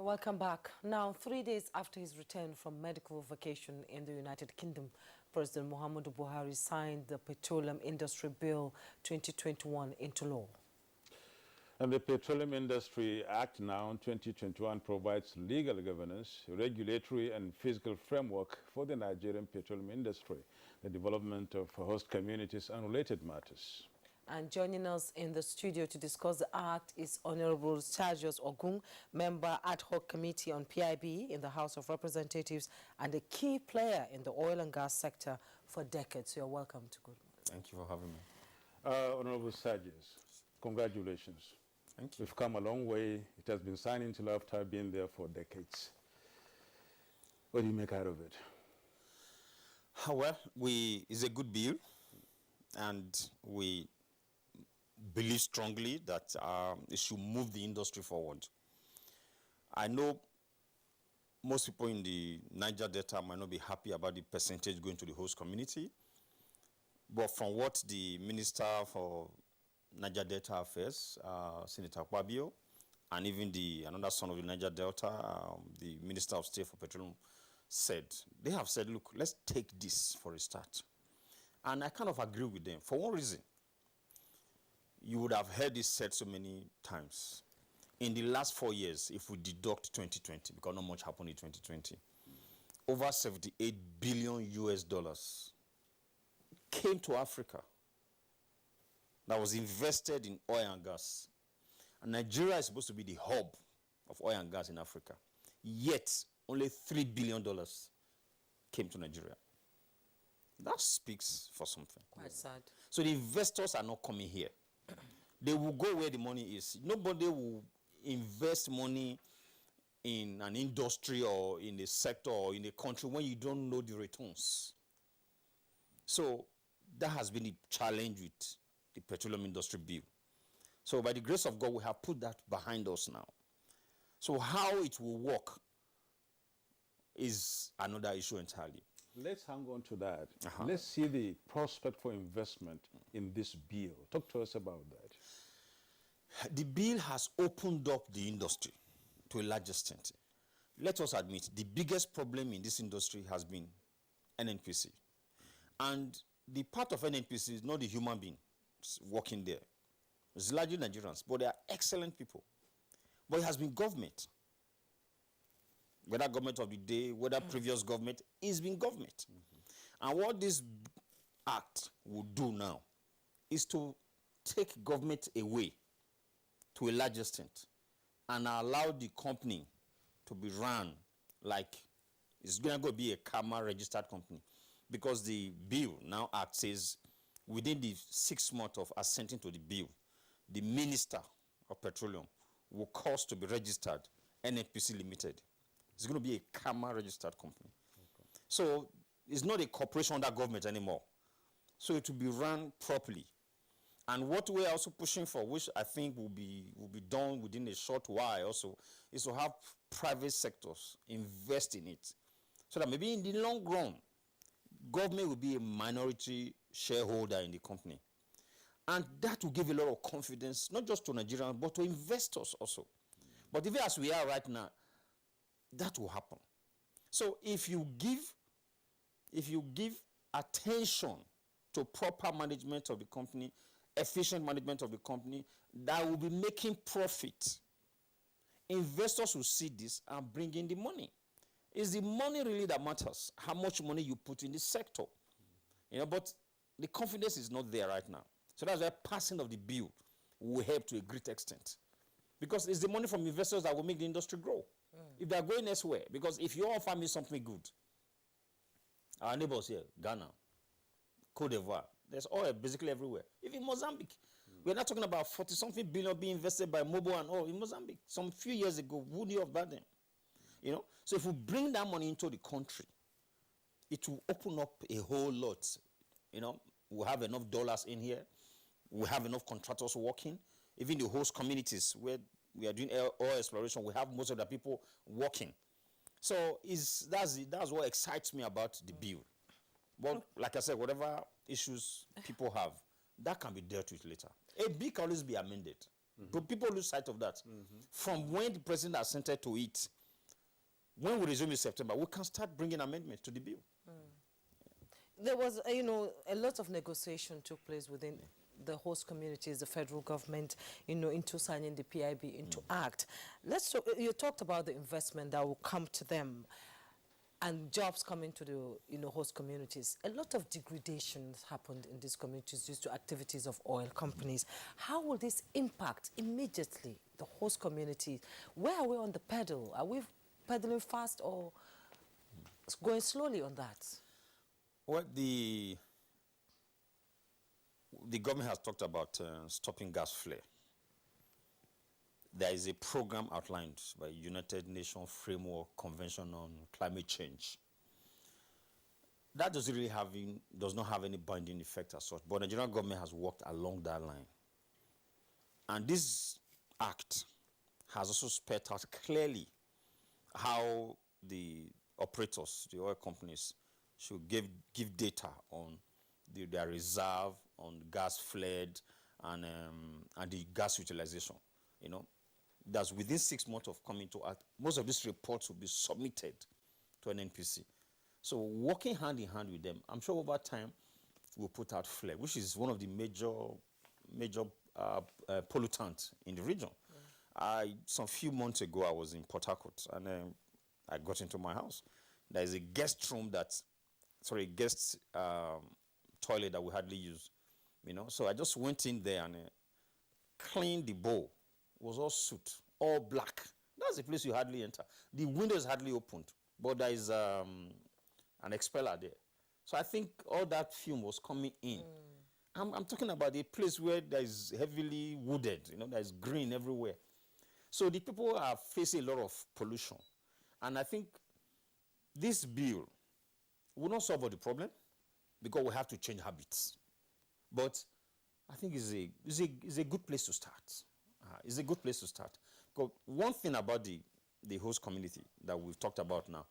Welcome back. Now, 3 days after his return from medical vacation in the United Kingdom, President Muhammadu Buhari signed the Petroleum Industry Bill 2021 into law. And the Petroleum Industry Act now 2021 provides legal governance, regulatory and fiscal framework for the Nigerian petroleum industry, the development of host communities and related matters. And joining us in the studio to discuss the act is Honorable Charles Ogun, member ad hoc committee on PIB in the House of Representatives and a key player in the oil and gas sector for decades. You're welcome to Good Morning. Thank you for having me. Honorable Sarges, congratulations. Thank you. We've come a long way. It has been signed into law after being there for decades. What do you make out of it? Well, it's a good bill, and we believe strongly that it should move the industry forward. I know most people in the Niger Delta might not be happy about the percentage going to the host community, but from what the Minister for Niger Delta Affairs, Senator Akpabio, and even another son of the Niger Delta, the Minister of State for Petroleum, said, they have said, look, let's take this for a start. And I kind of agree with them for one reason. You would have heard this said so many times. In the last 4 years, if we deduct 2020, because not much happened in 2020, over 78 billion US dollars came to Africa that was invested in oil and gas. And Nigeria is supposed to be the hub of oil and gas in Africa. Yet, only $3 billion came to Nigeria. That speaks for something. Quite sad. So the investors are not coming here. They will go where the money is. Nobody will invest money in an industry or in a sector or in a country when you don't know the returns. So that has been the challenge with the Petroleum Industry Bill. So by the grace of God, we have put that behind us now. So how it will work is another issue entirely. Let's hang on to that. Let's see the prospect for investment in this bill. Talk to us about that. The bill has opened up the industry to a large extent. Let us admit, the biggest problem in this industry has been NNPC. And the part of NNPC is not the human being working there. It's largely Nigerians, but they are excellent people. But it has been government. Whether government of the day, whether previous government, it's been government. And what this act will do now is to take government away to a large extent and allow the company to be run like it's going to be a CAMA registered company. Because the bill now act says within the 6 months of assenting to the bill, the Minister of Petroleum will cause to be registered NNPC Limited. It's going to be a CAMA registered company. Okay. So it's not a corporation under government anymore. So it will be run properly. And what we're also pushing for, which I think will be done within a short while also, is to have private sectors invest in it. So that maybe in the long run, government will be a minority shareholder in the company. And that will give a lot of confidence, not just to Nigerians, but to investors also. But even as we are right now, that will happen. So if you give attention to proper management of the company, efficient management of the company, that will be making profit. Investors will see this and bring in the money. It's the money really that matters, how much money you put in this sector. But the confidence is not there right now. So that's why passing of the bill will help to a great extent. Because it's the money from investors that will make the industry grow. If they are going elsewhere, because if you offer me something good, our neighbors here, Ghana, Cote d'Ivoire, there's oil basically everywhere. Even Mozambique. We're not talking about 40-something billion being invested by Mobil and all in Mozambique. Some few years ago, who knew about them? So if we bring that money into the country, it will open up a whole lot. We'll have enough dollars in here. We'll have enough contractors working. Even the host communities where we are doing oil exploration, we have most of the people working. So that's what excites me about the bill. But like I said, whatever issues people have, that can be dealt with later. A bill can always be amended. But people lose sight of that. From when the president assented to it, when we resume in September, we can start bringing amendments to the bill. There was, a lot of negotiation took place within the host communities, the federal government, into signing the PIB into Act. Let's talk, you talked about the investment that will come to them and jobs coming to the, host communities. A lot of degradation happened in these communities due to activities of oil companies. How will this impact immediately the host communities? Where are we on the pedal? Are we pedaling fast or going slowly on that? Well, the government has talked about stopping gas flare. There is a program outlined by United Nations Framework Convention on Climate Change. That does not have any binding effect as such, but the Nigerian government has worked along that line. And this act has also spelled out clearly how the operators, the oil companies, should give data on their reserve, on gas flared, and the gas utilization. That's within 6 months of coming to act. Most of these reports will be submitted to an NPC. So working hand in hand with them, I'm sure over time we'll put out flare, which is one of the major pollutants in the region. Some few months ago, I was in Port Harcourt, and I got into my house. There is a guest toilet that we hardly use, So I just went in there and cleaned the bowl. It was all soot, all black. That's a place you hardly enter. The windows hardly opened, but there is an expeller there. So I think all that fume was coming in. I'm talking about a place where there is heavily wooded, there is green everywhere. So the people are facing a lot of pollution. And I think this bill will not solve all the problem because we have to change habits. But I think it's a good place to start. It's a good place to start. Because one thing about the host community that we've talked about now,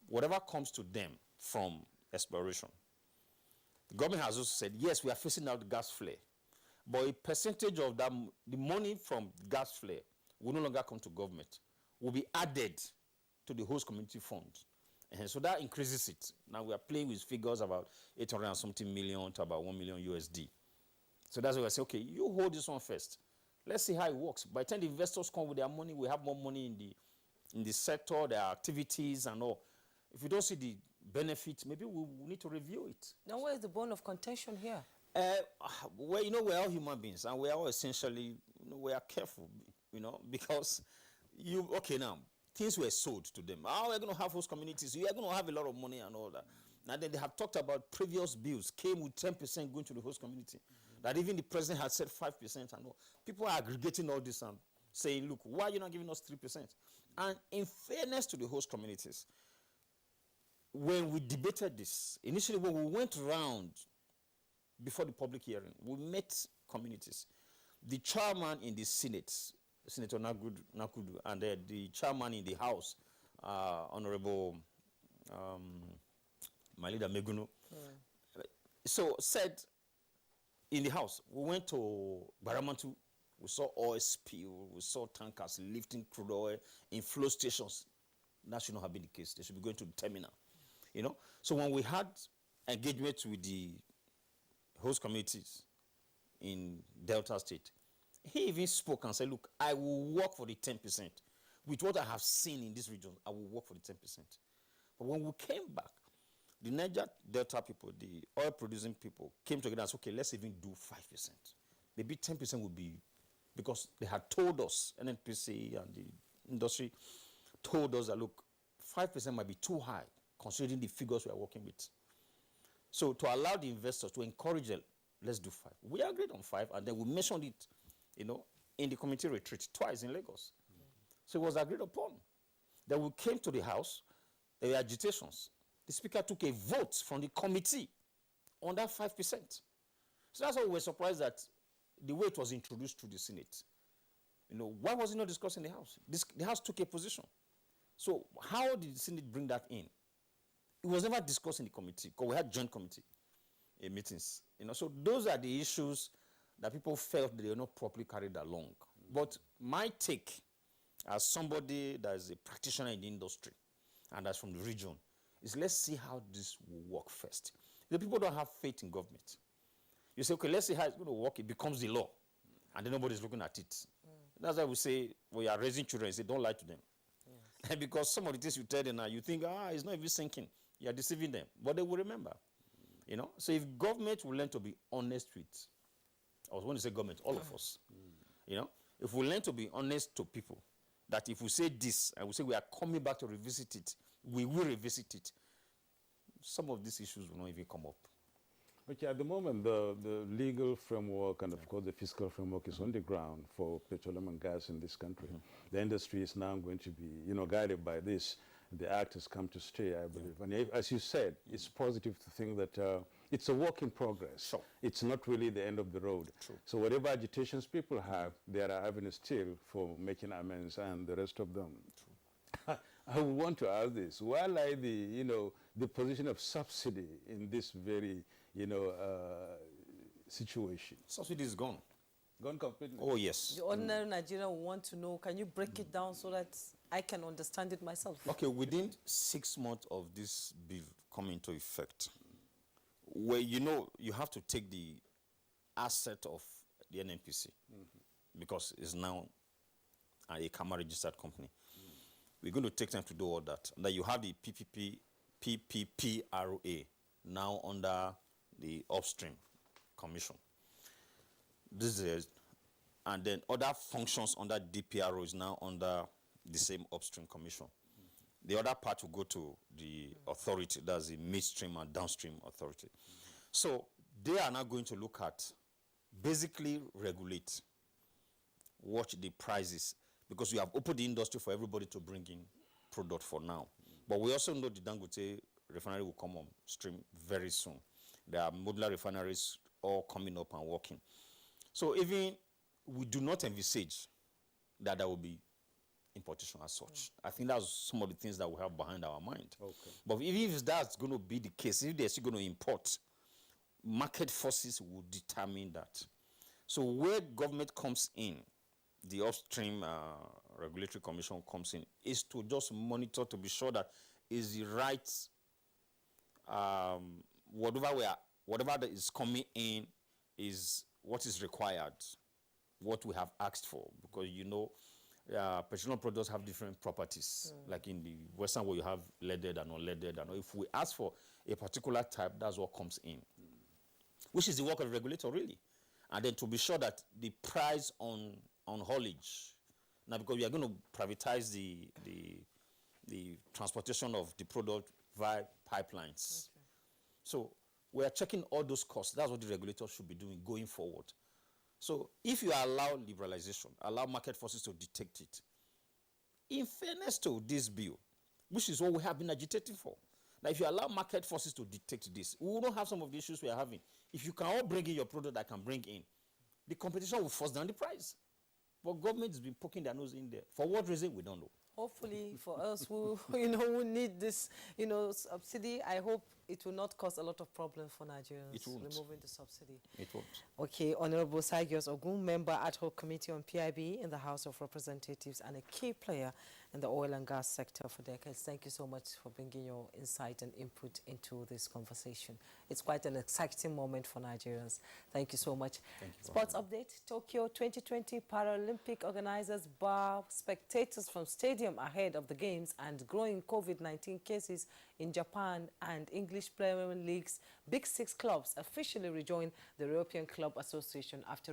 whatever comes to them from exploration, the government has also said, yes, we are facing out gas flare, but a percentage of that, the money from gas flare will no longer come to government, will be added to the host community fund. And so that increases it. Now we are playing with figures about 800 and something million to about 1 million USD. So that's why I say, okay, you hold this one first. Let's see how it works. By the time the investors come with their money, we have more money in the sector, their activities and all. If we don't see the benefit, maybe we need to review it. Now, where is the bone of contention here? Well, we're all human beings, and we are all essentially, we are careful, because now, things were sold to them. We're going to have host communities. We are going to have a lot of money and all that. Now, then they have talked about previous bills came with 10% going to the host community. That even the president had said 5% and all. People are aggregating all this and saying, look, why are you not giving us 3%? And in fairness to the host communities, when we debated this, initially when we went around before the public hearing, we met communities. The chairman in the Senate, Senator Nakudu, and the chairman in the House, Honorable my leader Meguno, so said in the House, we went to Baramantu, we saw oil spill, we saw tankers lifting crude oil in flow stations. That should not have been the case. They should be going to the terminal. So when we had engagement with the host communities in Delta State, he even spoke and said, look, I will work for the 10%. With what I have seen in this region, I will work for the 10%. But when we came back, the Niger Delta people, the oil producing people, came together and said, okay, let's even do 5%. Maybe 10% would be, because they had told us, NNPC and the industry told us that, look, 5% might be too high, considering the figures we are working with. So to allow the investors, to encourage them, let's do 5. We agreed on 5, and then we mentioned it, in the committee retreat twice in Lagos. So it was agreed upon. Then we came to the House, there were agitations. The Speaker took a vote from the committee on that 5%. So that's why we were surprised that the way it was introduced to the Senate. Why was it not discussed in the House? The House took a position. So how did the Senate bring that in? It was never discussed in the committee, because we had joint committee meetings. So those are the issues that people felt they were not properly carried along. But my take, as somebody that is a practitioner in the industry and that's from the region, is let's see how this will work first. The people don't have faith in government. You say, okay, let's see how it's going to work. It becomes the law, and then nobody's looking at it. That's why we say we are raising children. Say, don't lie to them. Yes. Because some of the things you tell them now, you think, it's not even sinking. You are deceiving them. But they will remember. You know? So if government will learn to be honest with, I was going to say government, all of us. You know? If we learn to be honest to people, that if we say this, and we say we are coming back to revisit it, we will revisit it, some of these issues will not even come up. Okay, at the moment, the legal framework and, of course, the fiscal framework is on the ground for petroleum and gas in this country. The industry is now going to be, guided by this. The act has come to stay, I believe. And as you said, it's positive to think that it's a work in progress. Sure. It's not really the end of the road. True. So whatever agitations people have, there are avenues still for making amends and the rest of them. True. I would want to ask this. Why lie the position of subsidy in this very, situation? Subsidy is gone. Gone completely? Oh, yes. The ordinary Nigerian will want to know, can you break it down so that I can understand it myself? Okay, within 6 months of this bill coming into effect, where you have to take the asset of the NNPC because it's now a CAMA registered company. We're going to take time to do all that. Then you have the PPPRA now under the upstream commission. This is, and then other functions under DPRO is now under the same upstream commission. The other part will go to the authority, that's the midstream and downstream authority. So they are now going to look at, basically regulate, watch the prices, because we have opened the industry for everybody to bring in product for now. But we also know the Dangote refinery will come on stream very soon. There are modular refineries all coming up and working. So even we do not envisage that there will be importation as such. I think that's some of the things that we have behind our mind. Okay. But even if that's going to be the case, if they're still going to import, market forces will determine that. So where government comes in, the upstream regulatory commission comes in, is to just monitor to be sure that is the right, whatever that is coming in is what is required, what we have asked for, because petroleum products have different properties. Like in the Western world, you have leaded and unleaded, and if we ask for a particular type, that's what comes in, which is the work of the regulator, really. And then to be sure that the price on haulage, now because we are going to privatize the transportation of the product via pipelines. Okay. So we are checking all those costs. That's what the regulator should be doing going forward. So if you allow liberalization, allow market forces to detect it, in fairness to this bill, which is what we have been agitating for, now if you allow market forces to detect this, we will not have some of the issues we are having. If you can all bring in your product that can bring in, the competition will force down the price. But government has been poking their nose in there. For what reason, we don't know. Hopefully, for us who, who need this, subsidy, I hope it will not cause a lot of problems for Nigerians. It won't. Removing the subsidy. It won't. Okay, Honorable Sagios Ogun, member ad hoc committee on PIB in the House of Representatives and a key player in the oil and gas sector for decades. Thank you so much for bringing your insight and input into this conversation. It's quite an exciting moment for Nigerians. Thank you so much. Thank you. Sports update. Tokyo 2020 Paralympic organizers bar spectators from stadium ahead of the games and growing COVID-19 cases in Japan, and English Premier League's Big Six clubs officially rejoin the European Club Association after